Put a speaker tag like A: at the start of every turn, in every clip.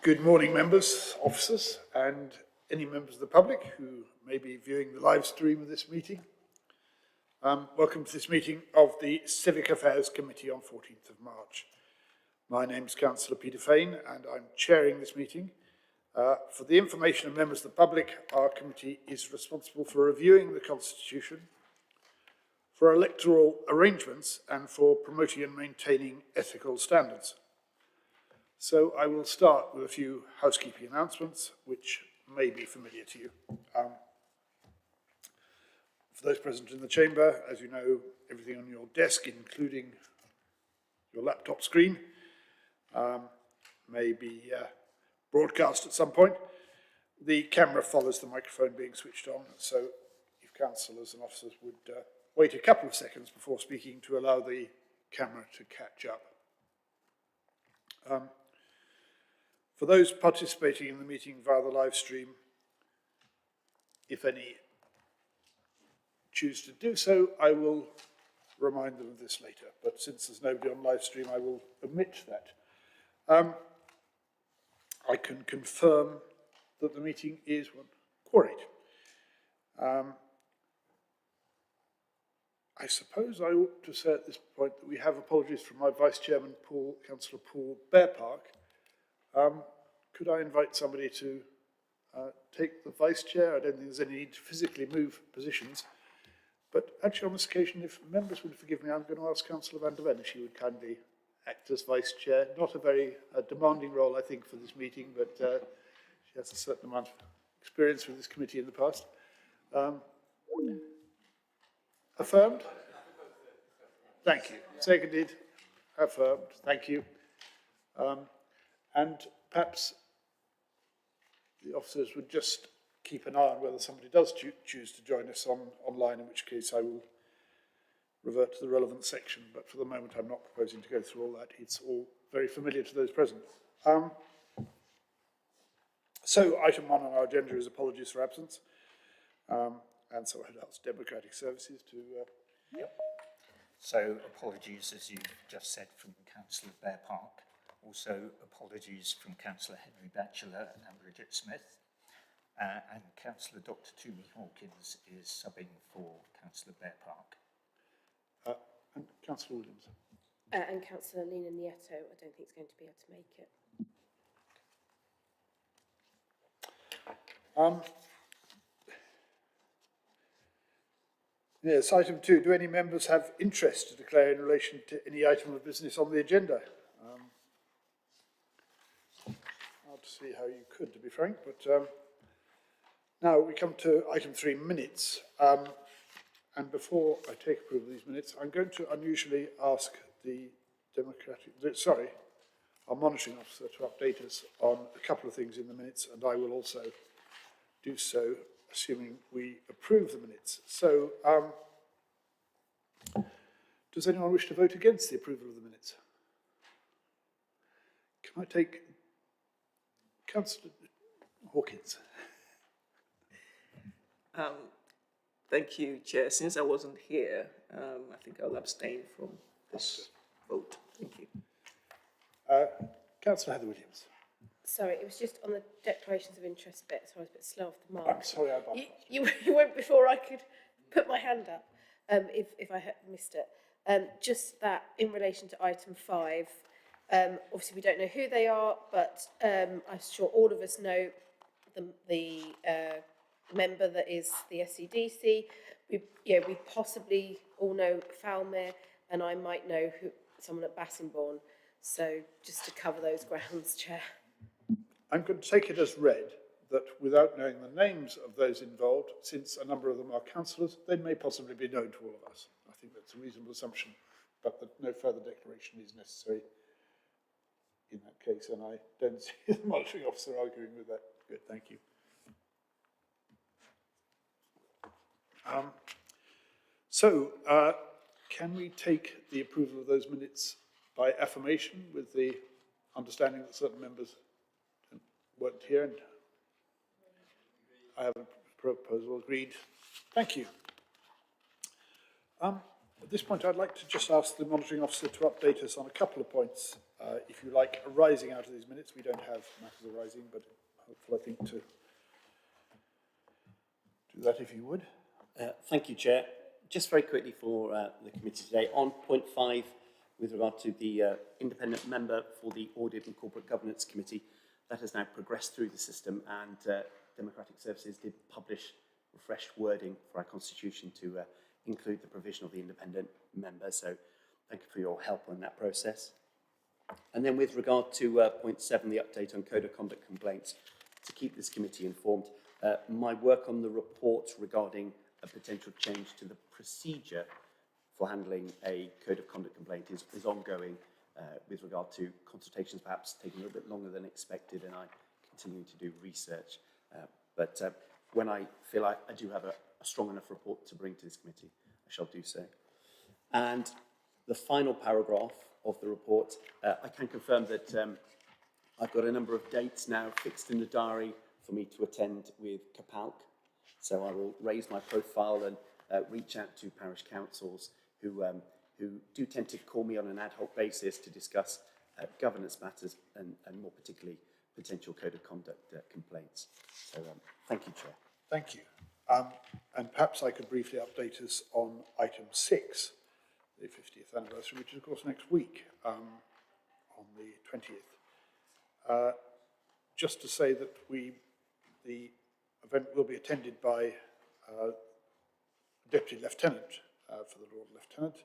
A: Good morning, members, officers, and any members of the public who may be viewing the live stream of this meeting. Welcome to this meeting of the Civic Affairs Committee on 14th of March. My name is Councillor Peter Fain, and I'm chairing this meeting. For the information of members of the public, our committee is responsible for reviewing the Constitution, for electoral arrangements, and for promoting and maintaining ethical standards. So I will start with a few housekeeping announcements, which may be familiar to you. For those present in the chamber, as you know, everything on your desk, including your laptop screen, may be broadcast at some point. The camera follows the microphone being switched on, so if councillors and officers would wait a couple of seconds before speaking to allow the camera to catch up. For those participating in the meeting via the live stream, if any choose to do so, I will remind them of this later. But since there's nobody on live stream, I will omit that. I can confirm that the meeting is quorate. I suppose I ought to say at this point that we have apologies from my Vice Chairman, Councillor Paul Bearpark. Could I invite somebody to take the Vice Chair? I don't think there's any need to physically move positions. But actually on this occasion, if members would forgive me, I'm going to ask Councillor van der Ven if she would kindly act as Vice Chair. Not a very demanding role, I think, for this meeting, but she has a certain amount of experience with this committee in the past. Affirmed? Thank you. Seconded? Affirmed. Thank you. And perhaps the officers would just keep an eye on whether somebody does choose to join us online, in which case I will revert to the relevant section. But for the moment, I'm not proposing to go through all that. It's all very familiar to those present. So item 1 on our agenda is apologies for absence. And so I'd ask Democratic Services to...
B: Yep. So apologies, as you just said, from Councillor Bearpark. Also apologies from Councillor Henry Batchelor and Bridget Smith. And Councillor Dr. Toomey Hawkins is subbing for Councillor Bearpark.
A: And Councillor Williams.
C: And Councillor Lena Nieto, I don't think is going to be able to make it.
A: Yes, item 2. Do any members have interest to declare in relation to any item of business on the agenda? Hard to see how you could, to be frank, but now we come to item 3, minutes. And before I take approval of these minutes, I'm going to unusually ask the our monitoring officer to update us on a couple of things in the minutes, and I will also do so, assuming we approve the minutes. So, does anyone wish to vote against the approval of the minutes? Can I take Councillor Hawkins?
D: Thank you, Chair. Since I wasn't here, I think I'll abstain from this vote. Thank you.
A: Councillor Heather Williams.
C: Sorry, it was just on the declarations of interest bit, so I was a bit slow off the mark.
A: I'm sorry, I bumped
C: you went before I could put my hand up, if I had missed it. Just that in relation to item 5, obviously we don't know who they are, but I'm sure all of us know the member that is the SEDC. We possibly all know Falmere, and I might know someone at Bassingbourne. So just to cover those grounds, Chair.
A: I'm going to take it as read that without knowing the names of those involved, since a number of them are councillors, they may possibly be known to all of us. I think that's a reasonable assumption, but that no further declaration is necessary in that case, and I don't see the monitoring officer arguing with that. Good, thank you. Can we take the approval of those minutes by affirmation with the understanding that certain members weren't here? And I have a proposal agreed. Thank you. At this point, I'd like to just ask the monitoring officer to update us on a couple of points If you like arising out of these minutes, we don't have matters arising, but helpful, I think, to do that if you would.
E: Thank you, Chair. Just very quickly for the committee today, on point 5, with regard to the independent member for the Audit and Corporate Governance Committee, that has now progressed through the system, and Democratic Services did publish refreshed wording for our constitution to include the provision of the independent member. So thank you for your help on that process. And then with regard to point 7, the update on code of conduct complaints, to keep this committee informed, my work on the report regarding a potential change to the procedure for handling a code of conduct complaint is ongoing, with regard to consultations perhaps taking a little bit longer than expected, and I continue to do research. But when I feel I do have a strong enough report to bring to this committee, I shall do so. And the final paragraph of the report, I can confirm that I've got a number of dates now fixed in the diary for me to attend with Capalc. So I will raise my profile and reach out to parish councils who do tend to call me on an ad hoc basis to discuss governance matters and more particularly potential code of conduct complaints. So thank you, Chair.
A: Thank you. And perhaps I could briefly update us on item 6, the 50th anniversary, which is, of course, next week, on the 20th. Just to say that the event will be attended by a Deputy Lieutenant for the Lord Lieutenant.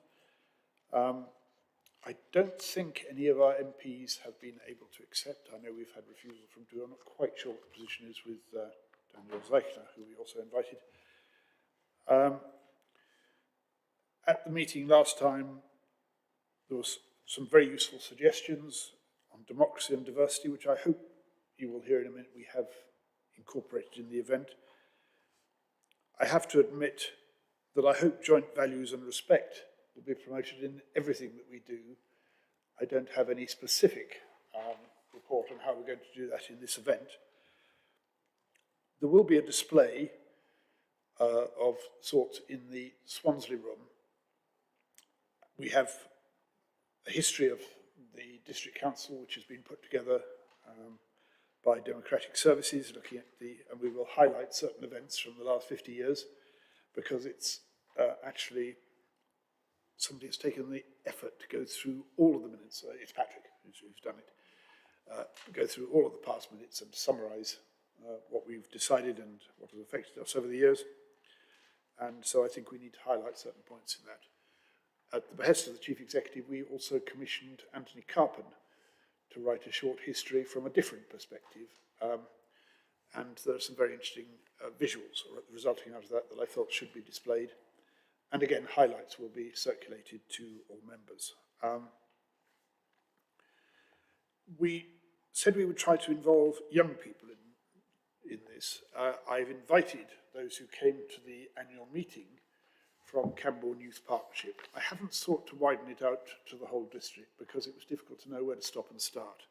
A: I don't think any of our MPs have been able to accept. I know we've had refusal from 2. I'm not quite sure what the position is with Daniel Zeichner, who we also invited. At the meeting last time, there was some very useful suggestions on democracy and diversity, which I hope you will hear in a minute we have incorporated in the event. I have to admit that I hope joint values and respect will be promoted in everything that we do. I don't have any specific report on how we're going to do that in this event. There will be a display of sorts in the Swansley room. We have a history of the District Council, which has been put together by Democratic Services, looking at and we will highlight certain events from the last 50 years, because it's actually somebody has taken the effort to go through all of the minutes. It's Patrick who's done it. Go through all of the past minutes and summarise what we've decided and what has affected us over the years. And so I think we need to highlight certain points in that. At the behest of the Chief Executive, we also commissioned Anthony Carpen to write a short history from a different perspective. And there are some very interesting visuals resulting out of that I felt should be displayed. And again, highlights will be circulated to all members. We said we would try to involve young people in this. I've invited those who came to the annual meeting from Camborne Youth Partnership. I haven't sought to widen it out to the whole district because it was difficult to know where to stop and start.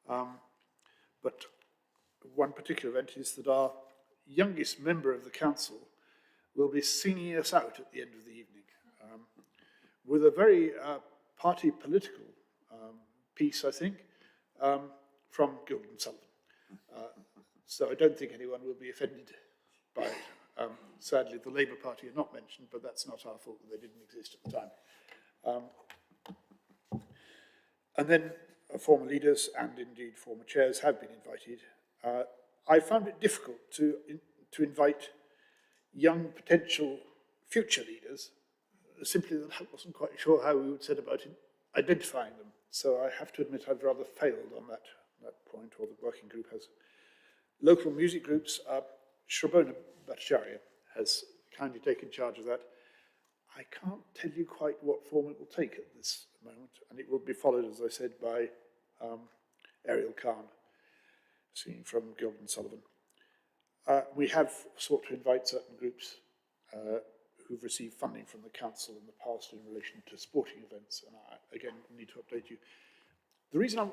A: But one particular event is that our youngest member of the council will be singing us out at the end of the evening with a very party political piece, I think, from Gilden Sullivan. So I don't think anyone will be offended by it. Sadly, the Labour Party are not mentioned, but that's not our fault that they didn't exist at the time. And then former leaders and indeed former chairs have been invited. I found it difficult to invite young potential future leaders, simply that I wasn't quite sure how we would set about identifying them. So I have to admit I've rather failed on that point, or the working group has. Local music groups, Shrabona Bhattacharya has kindly taken charge of that. I can't tell you quite what form it will take at this moment, and it will be followed, as I said, by Ariel Khan, singing from Gilden Sullivan. We have sought to invite certain groups who've received funding from the council in the past in relation to sporting events, and I, again, need to update you. The reason I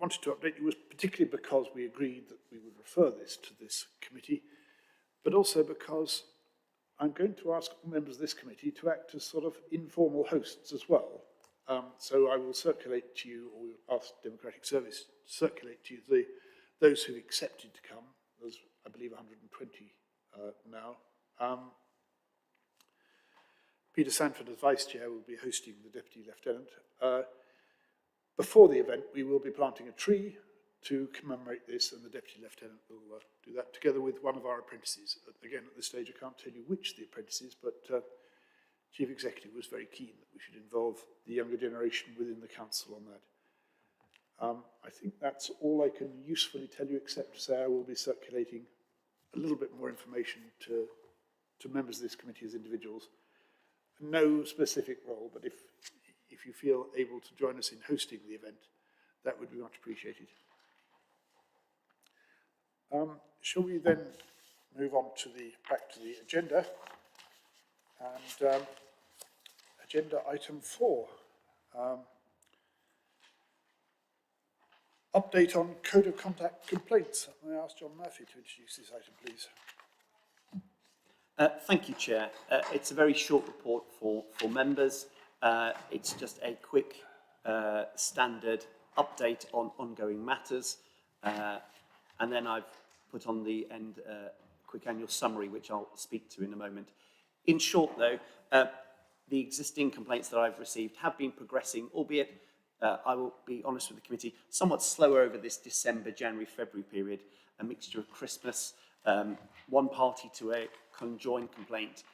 A: wanted to update you was particularly because we agreed that we would refer this to this committee, but also because I'm going to ask all members of this committee to act as sort of informal hosts as well. So I will circulate to you, or ask Democratic Service to circulate to you those who've accepted to come. There's, I believe, 120 now. Peter Sanford, as Vice Chair, will be hosting the Deputy Lieutenant. Before the event, we will be planting a tree to commemorate this, and the Deputy Lieutenant will do that together with one of our apprentices. Again, at this stage, I can't tell you which the apprentice is, but Chief Executive was very keen that we should involve the younger generation within the council on that. I think that's all I can usefully tell you, except to say I will be circulating a little bit more information to members of this committee as individuals. No specific role, but if you feel able to join us in hosting the event, that would be much appreciated. Shall we then move on to back to the agenda? And agenda item 4. Update on Code of Conduct complaints. May I ask John Murphy to introduce this item, please?
E: Thank you, Chair. It's a very short report for members. It's just a quick standard update on ongoing matters. And then I've put on the end a quick annual summary, which I'll speak to in a moment. In short, though, the existing complaints that I've received have been progressing, albeit, I will be honest with the committee, somewhat slower over this December, January, February period, a mixture of Christmas, one party to a conjoined complaint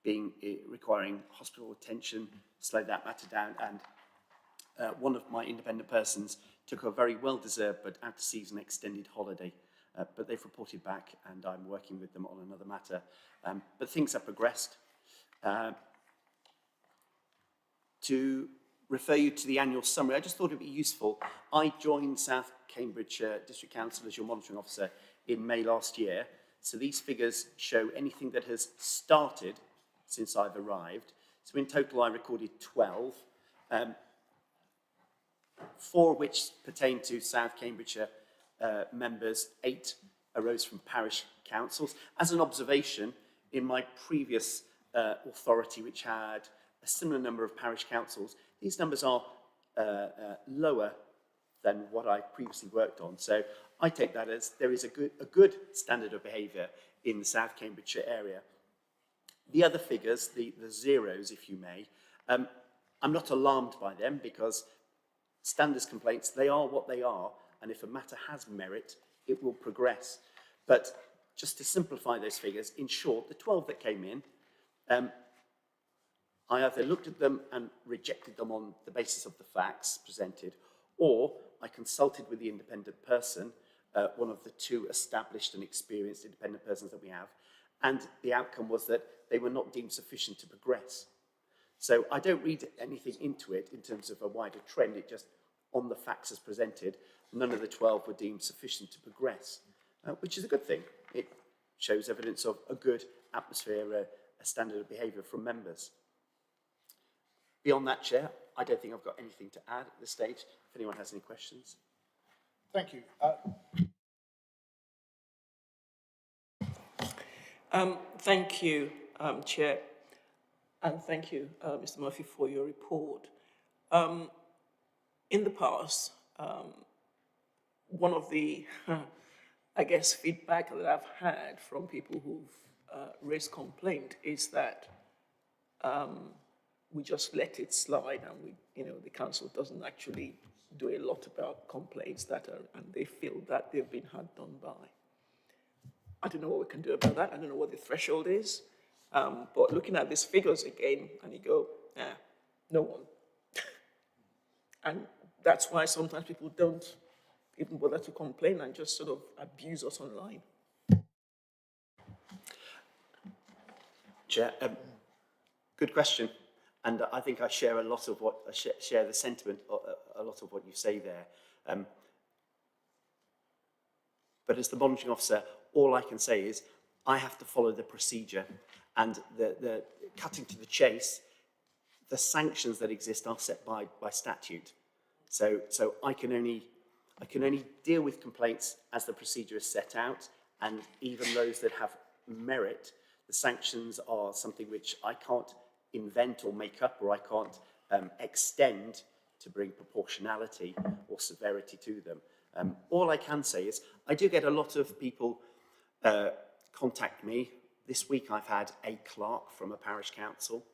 E: being requiring hospital attention, slowed that matter down, and one of my independent persons took a very well-deserved but out-of-season extended holiday. But they've reported back, and I'm working with them on another matter. But things have progressed. To refer you to the annual summary, I just thought it would be useful. I joined South Cambridgeshire District Council as your monitoring officer in May last year. So these figures show anything that has started since I've arrived. So in total, I recorded 12, 4 of which pertain to South Cambridgeshire members, 8 arose from parish councils. As an observation, in my previous authority, which had a similar number of parish councils, these numbers are lower than what I previously worked on. So I take that as there is a good standard of behaviour in the South Cambridgeshire area. The other figures, the zeros, if you may, I'm not alarmed by them because standards complaints, they are what they are, and if a matter has merit, it will progress. But just to simplify those figures, in short, the 12 that came in, I either looked at them and rejected them on the basis of the facts presented, or I consulted with the independent person, one of the 2 established and experienced independent persons that we have, and the outcome was that they were not deemed sufficient to progress. So I don't read anything into it in terms of a wider trend, it just, on the facts as presented, none of the 12 were deemed sufficient to progress, which is a good thing. It shows evidence of a good atmosphere, a standard of behaviour from members. Beyond that, Chair, I don't think I've got anything to add at this stage, if anyone has any questions.
A: Thank you.
D: Thank you, Chair, and thank you, Mr. Murphy, for your report. In the past, one of the, I guess, feedback that I've had from people who've raised complaint is that we just let it slide, and the council doesn't actually do a lot about complaints and they feel that they've been hard done by. I don't know what we can do about that. I don't know what the threshold is. But looking at these figures again, and you go, no one. And that's why sometimes people don't even bother to complain and just sort of abuse us online.
E: Chair, good question. And I think I share a lot of what, share the sentiment, a lot of what you say there. But as the monitoring officer, all I can say is I have to follow the procedure, and the cutting to the chase, the sanctions that exist are set by statute. So I can only deal with complaints as the procedure is set out, and even those that have merit, the sanctions are something which I can't invent or make up, or I can't extend to bring proportionality or severity to them. All I can say is I do get a lot of people contact me. This week I've had a clerk from a parish council,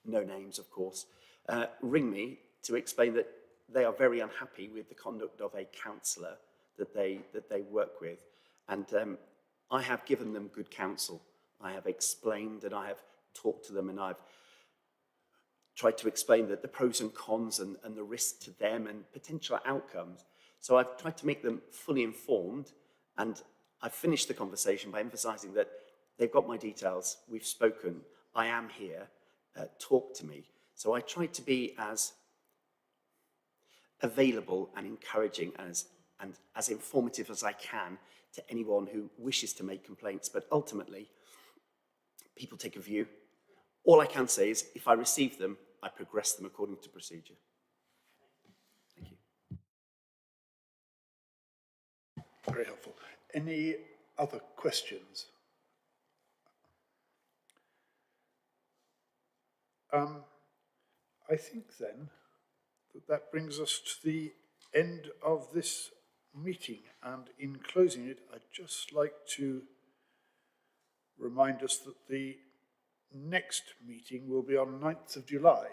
E: no names of course, ring me to explain that they are very unhappy with the conduct of a councillor that they work with. And I have given them good counsel. I have explained and I have talked to them, and I've tried to explain that the pros and cons and the risk to them and potential outcomes. So I've tried to make them fully informed, and I've finished the conversation by emphasising that they've got my details, we've spoken, I am here, talk to me. So I tried to be as available and encouraging and as informative as I can to anyone who wishes to make complaints. But ultimately, people take a view. All I can say is if I receive them, I progress them according to procedure. Thank you.
A: Very helpful. Any other questions? I think then that brings us to the end of this meeting, and in closing it, I'd just like to remind us that the next meeting will be on 9th of July,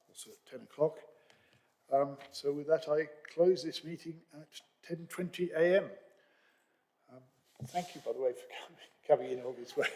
A: also at 10 o'clock. So with that, I close this meeting at 10:20 a.m. Thank you, by the way, for coming in all this way.